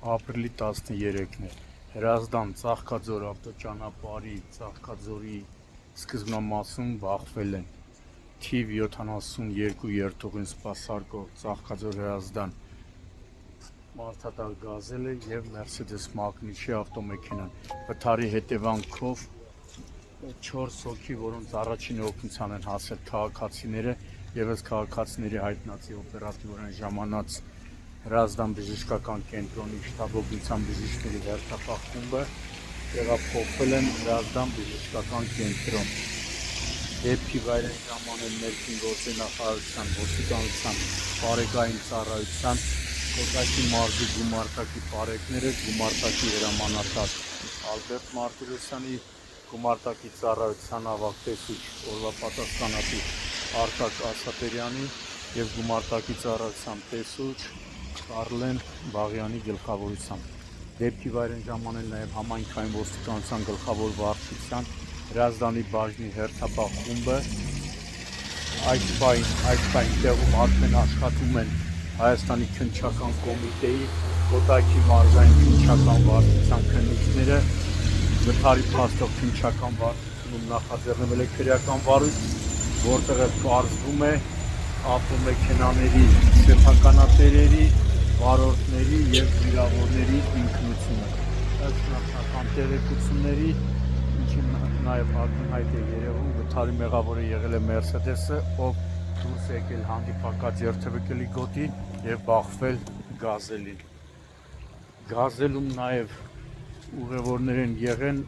Ապրիլի 13-ն է, Հրազդան Ծաղկաձոր ավտոճանապարհի Ծաղկաձորի սկզբնամասում բախվել են թիվ 72 երթուղին սպասարկող Ծաղկաձոր Հրազդան մարդատար գազելը և Մերսեդես մագնիչի ավտոմեքենան։ Վթարի հետևանքով 4 հոգի, որոնց առաջին օգնության են հասել քաղաքացիները, ևս քաղաքացիների հայտնածի օպերատիվորեն ժամանած Հրազդան բժշկական կենտրոնի շտաբօգնության բժիշկների հերթապահ խումբը տեղափոխվել են Հրազդան բժշկական կենտրոն։ Դեպքի վայր են ժամանել ներքին գործերի նախարարության, ոստիկանության, բարեկային ծառայության, Կոտայքի մարզի գումարտակի պարեկները, գումարտակի հրամանատար Ալբերտ Մարտիրոսյանի, գումարտակի ծառայության ավագ տեսուչ օրվա պատասխանատու Արտակ Ասատերյանի և գումարտակի ծառայության տեսուչ Կարլեն Բաղյանի գլխավորությամբ։ Դեպքի վայր են ժամանել նաև համայնքային ոստիկանության գլխավոր վարչության Հրազդանի բաժնի հերթապահ խումբը։ Այս պահին տեղում արդեն աշխատում են Հայաստանի քննչական կոմիտեի, Կոտայքի մարզային քննչական վարչության քննիչները, Վթարի փաստով քննչական վարչությունում նախաձեռնվել է քրեական վարույթ, որտեղ պարզվում է ավտոմեքենաների սեփականատերերի, վարորդների և վիրավորների ինքնությունը։ Ըստ նախնական տեղեկությունների, ինչի նաև ակնհայտ է երևում, Վթարի մեղավորը եղել է Մերսեդեսը, ով դուրս է եկել հանդիպակաց երթևեկելի գոտի և բախվել գազելին։ Գազելում նաև ուղևորներ են եղել,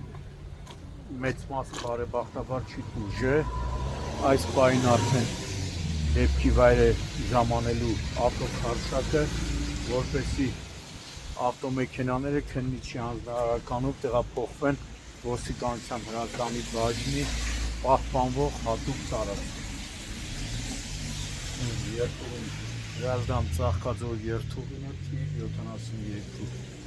մեծ մասը բարեբախտաբար չի տուժե։ Այս պահին արդեն դեպքի վայր է ժամանելու ավտոքարշակը, որպեսզի ավտոմեքենաները քննիչի հանձնարարականով տեղափոխվեն ոստիկանության Հրազդանի բաժնի պահպանվող հատուկ տարածք։ Երթուղին Հրազդան Ծաղկաձոր երթուղին է թիվ 72։